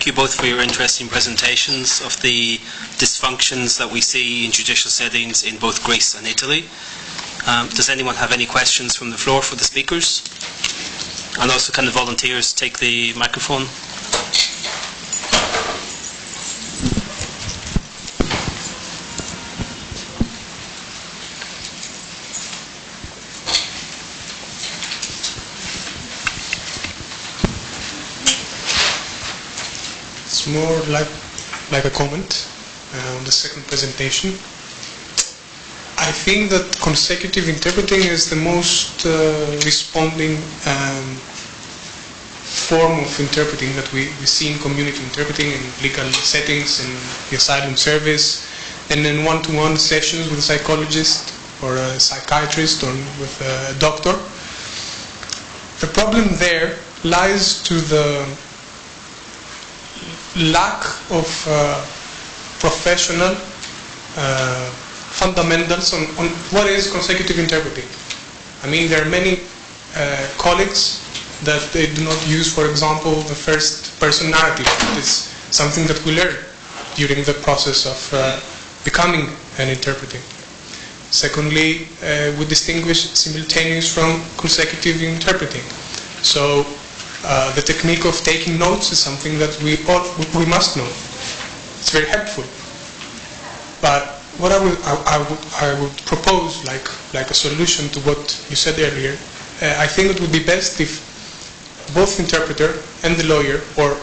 thank you both for your interesting presentations of the dysfunctions that we see in judicial settings in both Greece and Italy. Does anyone have any questions from the floor for the speakers? And also, can the volunteers take the microphone? It's more like a comment on the second presentation. I think that consecutive interpreting is the most responding form of interpreting that we see in community interpreting, in legal settings, in the asylum service, and in one-to-one sessions with a psychologist or a psychiatrist or with a doctor. The problem there lies to the lack of professional fundamentals on what is consecutive interpreting. I mean, there are many colleagues that they do not use, for example, the first person narrative. It's something that we learn during the process of becoming an interpreting. Secondly, we distinguish simultaneous from consecutive interpreting. So the technique of taking notes is something that we must know. It's very helpful. But what I would propose, like a solution to what you said earlier, I think it would be best if both interpreter and the lawyer, or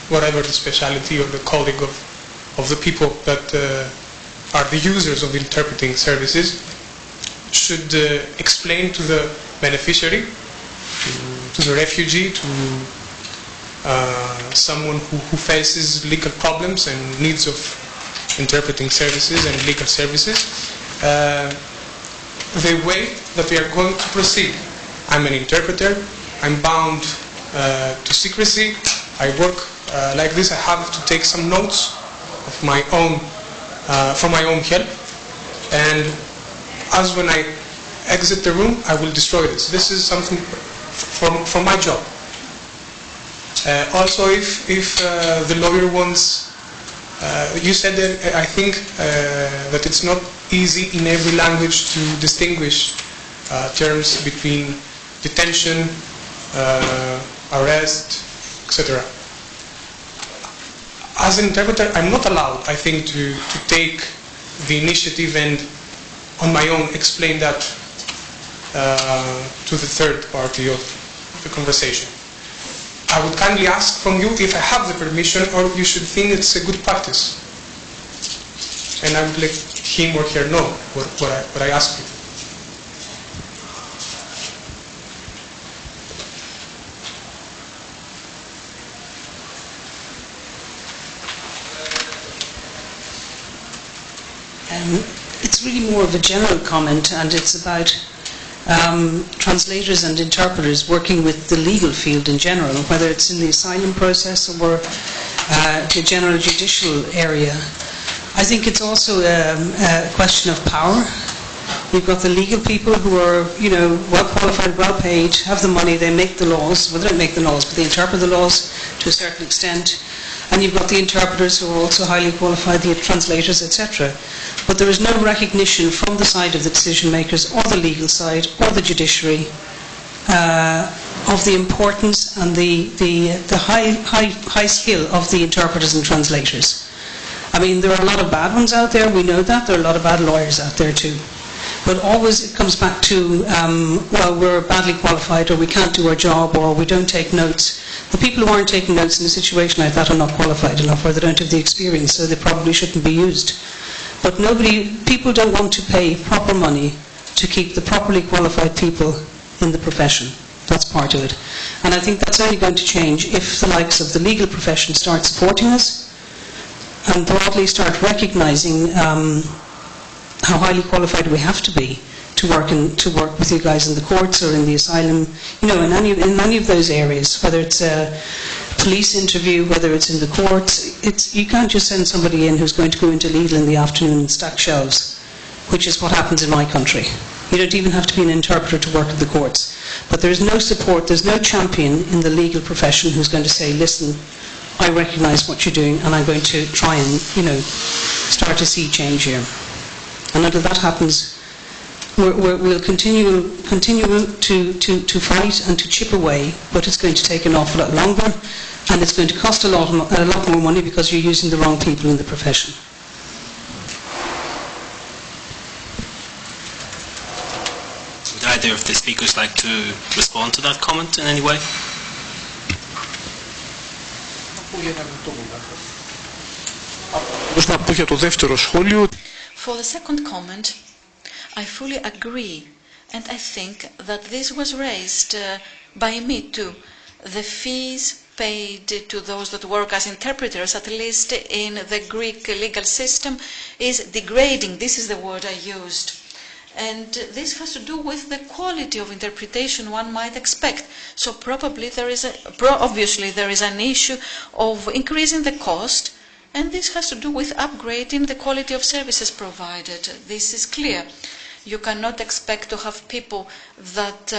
whatever the speciality or the colleague of the people that are the users of interpreting services, should explain to the beneficiary, to the refugee, to someone who faces legal problems and needs of interpreting services and legal services, the way that we are going to proceed. I'm an interpreter, I'm bound to secrecy, I work like this, I have to take some notes of my own, for my own help, and as when I exit the room, I will destroy this. This is something for my job. Also, if the lawyer wants, you said that I think that it's not easy in every language to distinguish terms between detention, arrest, etc. As an interpreter, I'm not allowed, I think, to take the initiative and on my own explain that to the third party of the conversation. I would kindly ask from you if I have the permission, or you should think it's a good practice. And I would let him or her know what I ask you. It's really more of a general comment, and it's about translators and interpreters working with the legal field in general, whether it's in the asylum process or the general judicial area. I think it's also a question of power. We've got the legal people who are, well qualified, well paid, have the money, they make the laws. Well, they don't make the laws, but they interpret the laws to a certain extent. And you've got the interpreters who are also highly qualified, the translators, etc. But there is no recognition from the side of the decision makers, or the legal side, or the judiciary, of the importance and the high skill of the interpreters and translators. I mean, there are a lot of bad ones out there, we know that. There are a lot of bad lawyers out there too. But always it comes back to, well, we're badly qualified, or we can't do our job, or we don't take notes. The people who aren't taking notes in a situation like that are not qualified enough, or they don't have the experience, so they probably shouldn't be used. But people don't want to pay proper money to keep the properly qualified people in the profession. That's part of it. And I think that's only going to change if the likes of the legal profession start supporting us and broadly start recognising how highly qualified we have to be to work with you guys in the courts or in the asylum, in any of those areas, whether it's a police interview, whether it's in the courts. You can't just send somebody in who's going to go into Lidl in the afternoon and stack shelves, which is what happens in my country. You don't even have to be an interpreter to work at the courts. But there is no support, there's no champion in the legal profession who's going to say, listen, I recognise what you're doing and I'm going to try and, start to see change here. And until that happens, we'll continue to fight and to chip away, but it's going to take an awful lot longer, and it's going to cost a lot more money because you're using the wrong people in the profession. Would either of the speakers like to respond to that comment in any way? For the second comment, I fully agree, and I think that this was raised by me too. The fees paid to those that work as interpreters, at least in the Greek legal system, is degrading. This is the word I used. And this has to do with the quality of interpretation one might expect. So probably obviously there is an issue of increasing the cost, and this has to do with upgrading the quality of services provided. This is clear. You cannot expect to have people that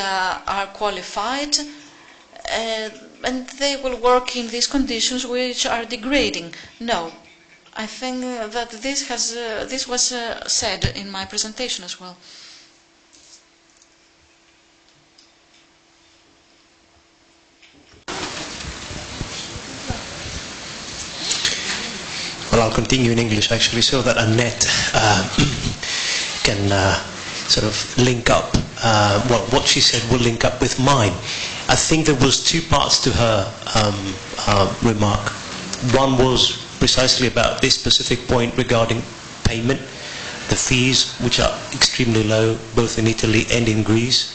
are qualified and they will work in these conditions which are degrading. No. I think that this was said in my presentation as well. Well, I'll continue in English actually, so that Annette can sort of link up. What she said will link up with mine. I think there was two parts to her remark. One was precisely about this specific point regarding payment, the fees, which are extremely low, both in Italy and in Greece.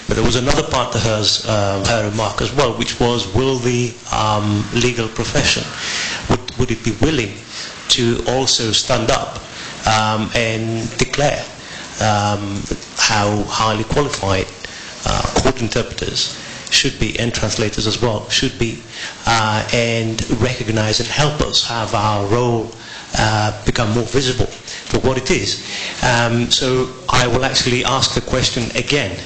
But there was another part to her remark as well, which was, will the legal profession, would it be willing to also stand up and declare how highly qualified court interpreters should be, and translators as well should be, and recognize and help us have our role become more visible for what it is. So I will actually ask the question again.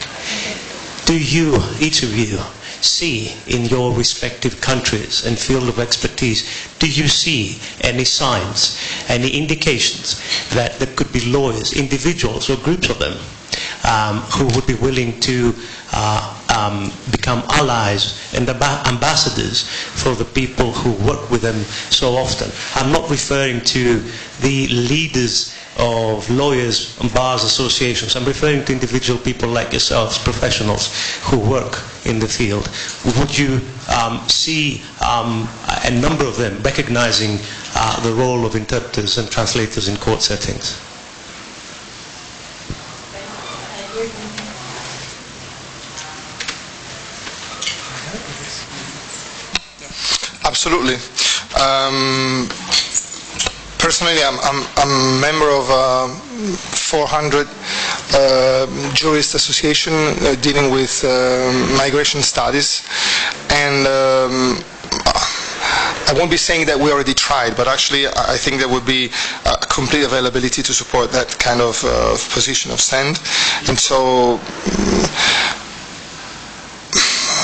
Do you, each of you, see in your respective countries and field of expertise, do you see any signs, any indications that there could be lawyers, individuals or groups of them, who would be willing to become allies and ambassadors for the people who work with them so often? I'm not referring to the leaders of lawyers and bars associations. I'm referring to individual people like yourselves, professionals who work in the field. Would you see a number of them recognizing the role of interpreters and translators in court settings? Absolutely. Personally, I'm a member of a 400 jurist association dealing with migration studies, and I won't be saying that we already tried, but actually I think there would be a complete availability to support that kind of position of stand. And so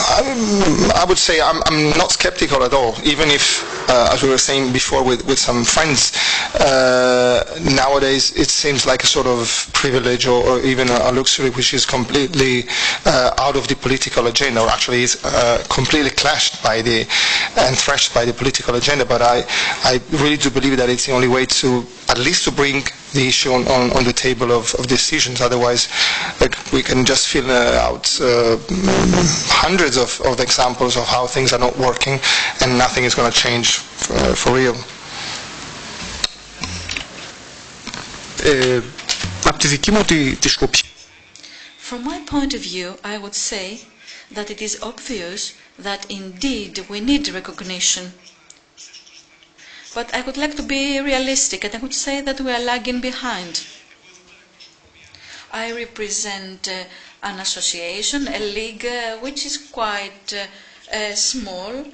I would say I'm not skeptical at all, even if, as we were saying before with some friends, nowadays it seems like a sort of privilege or even a luxury which is completely out of the political agenda, or actually is completely clashed by and thrashed by the political agenda. But I really do believe that it's the only way to, at least to bring the issue on the table of decisions. Otherwise, we can just fill out hundreds of examples of how things are not working and nothing is going to change for real. From my point of view, I would say that it is obvious that indeed we need recognition. But I would like to be realistic, and I would say that we are lagging behind. I represent an association, a league, which is quite small.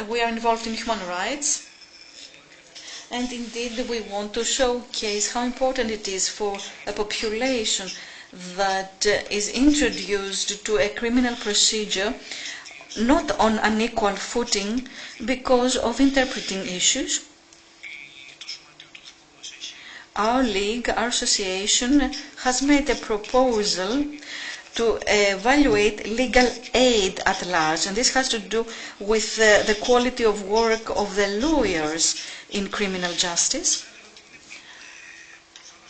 We are involved in human rights. And indeed, we want to showcase how important it is for a population that is introduced to a criminal procedure not on an equal footing because of interpreting issues. Our league, our association, has made a proposal to evaluate legal aid at large, and this has to do with the quality of work of the lawyers in criminal justice.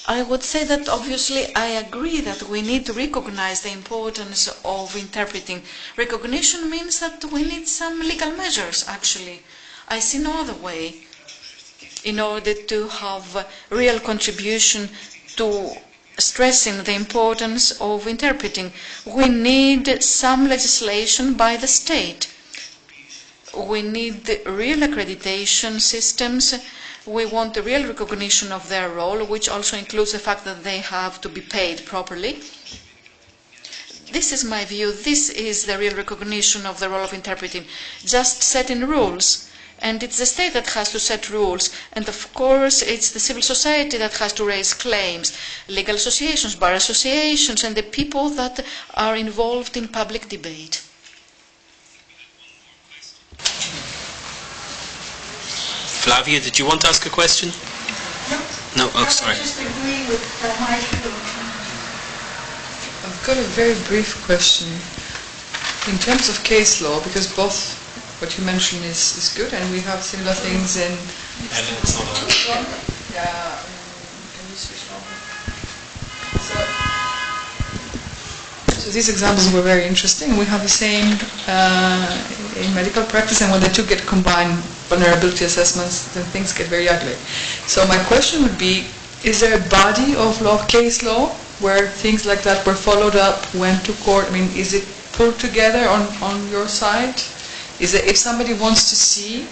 I would say that obviously I agree that we need to recognize the importance of interpreting. Recognition means that we need some legal measures, actually. I see no other way in order to have real contribution to stressing the importance of interpreting. We need some legislation by the state. We need real accreditation systems. We want a real recognition of their role, which also includes the fact that they have to be paid properly. This is my view. This is the real recognition of the role of interpreting. Just setting rules. And it's the state that has to set rules. And of course, it's the civil society that has to raise claims. Legal associations, bar associations, and the people that are involved in public debate. Flavia, did you want to ask a question? No? Oh, sorry. I just agree with Michael. I've got a very brief question. In terms of case law, because both what you mentioned is good, and we have similar things in... Yeah, can you switch on? So these examples were very interesting. We have the same in medical practice, and when the two get combined, vulnerability assessments, then things get very ugly. So my question would be, is there a body of law, case law, where things like that were followed up, went to court? I mean, is it pulled together on your side? Is it, if somebody wants to see,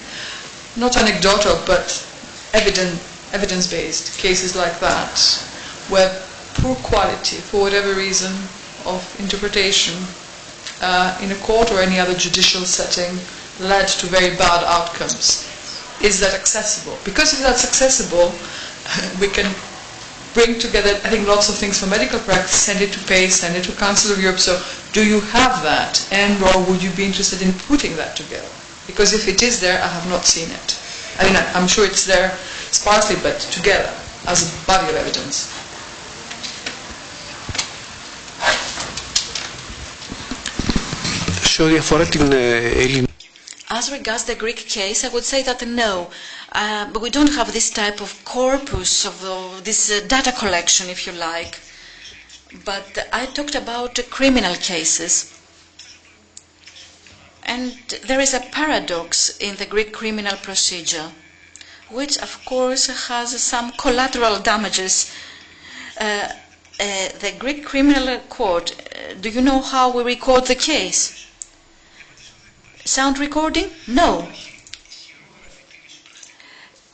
not anecdotal, but evidence-based cases like that, where poor quality, for whatever reason, of interpretation in a court or any other judicial setting led to very bad outcomes. Is that accessible? Because if that's accessible, we can bring together, I think, lots of things from medical practice, send it to PACE, send it to Council of Europe. So do you have that, and or would you be interested in putting that together? Because if it is there, I have not seen it. I mean, I'm sure it's there sparsely, but together, as a body of evidence. Σε ό,τι αφορά την Ελληνική. As regards the Greek case, I would say that no, but we don't have this type of corpus of this data collection, if you like. But I talked about criminal cases. And there is a paradox in the Greek criminal procedure, which of course has some collateral damages. The Greek criminal court, do you know how we record the case? Sound recording? No.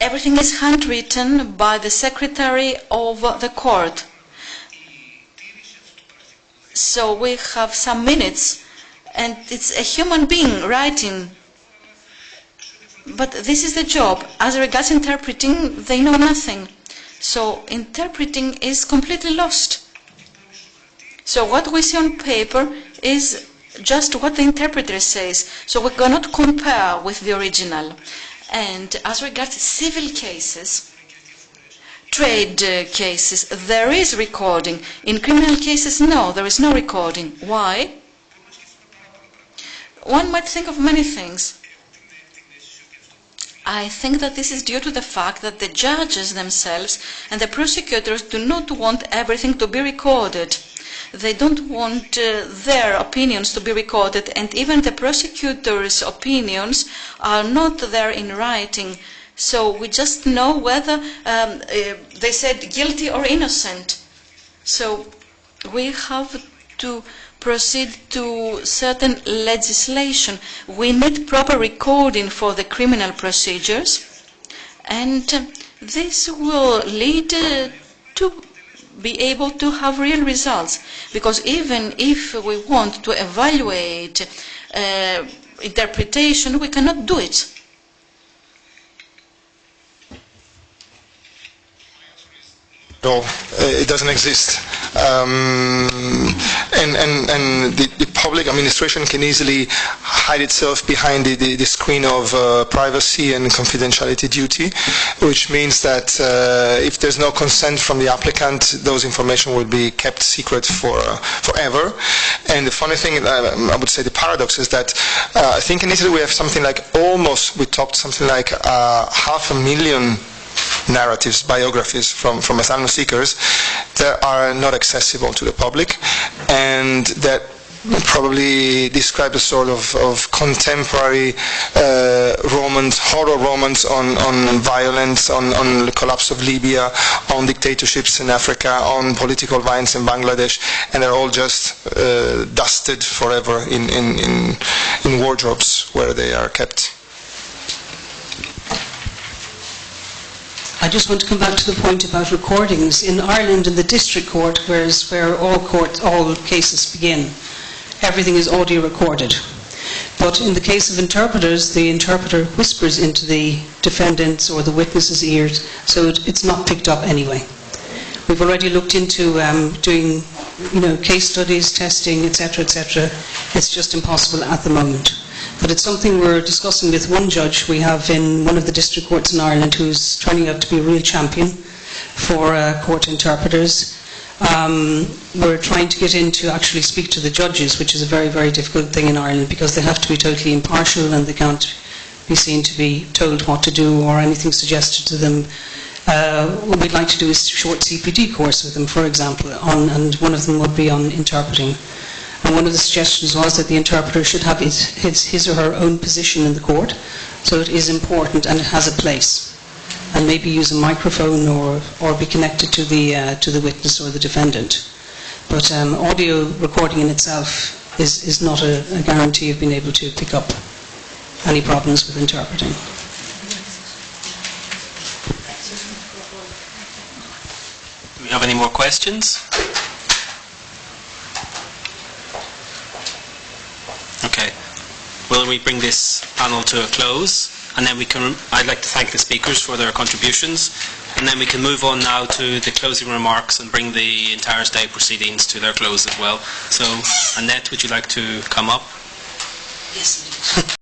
Everything is handwritten by the secretary of the court. So we have some minutes, and it's a human being writing. But this is the job. As regards interpreting, they know nothing. So interpreting is completely lost. So what we see on paper is just what the interpreter says. So we cannot compare with the original. And as regards civil cases, trade cases, there is recording. In criminal cases, no, there is no recording. Why? One might think of many things. I think that this is due to the fact that the judges themselves and the prosecutors do not want everything to be recorded. They don't want their opinions to be recorded, and even the prosecutors' opinions are not there in writing. So we just know whether they said guilty or innocent. So we have to proceed to certain legislation. We need proper recording for the criminal procedures, and this will lead to be able to have real results, because even if we want to evaluate interpretation, we cannot do it. at all. It doesn't exist. And the public administration can easily hide itself behind the screen of privacy and confidentiality duty, which means that if there's no consent from the applicant, those information will be kept secret forever. And the funny thing, I would say the paradox is that I think in Italy we have something like we topped something like 500,000 narratives, biographies from asylum seekers that are not accessible to the public, and that probably describe a sort of contemporary horror romance on violence, on the collapse of Libya, on dictatorships in Africa, on political violence in Bangladesh, and they're all just dusted forever in wardrobes where they are kept. I just want to come back to the point about recordings. In Ireland, in the district court, where all cases begin, everything is audio recorded. But in the case of interpreters, the interpreter whispers into the defendant's or the witness's ears, so it's not picked up anyway. We've already looked into doing, case studies, testing, etc., etc. It's just impossible at the moment. But it's something we're discussing with one judge we have in one of the district courts in Ireland, who's turning out to be a real champion for court interpreters. We're trying to get in to actually speak to the judges, which is a very, very difficult thing in Ireland, because they have to be totally impartial and they can't be seen to be told what to do or anything suggested to them. What we'd like to do is a short CPD course with them, for example, and one of them would be on interpreting. And one of the suggestions was that the interpreter should have his or her own position in the court, so it is important and it has a place. And maybe use a microphone or be connected to the witness or the defendant. But audio recording in itself is not a guarantee of being able to pick up any problems with interpreting. Do we have any more questions? Okay. Well, we bring this panel to a close, and then I'd like to thank the speakers for their contributions, and then we can move on now to the closing remarks and bring the entire day proceedings to their close as well. So, Annette, would you like to come up? Yes, indeed.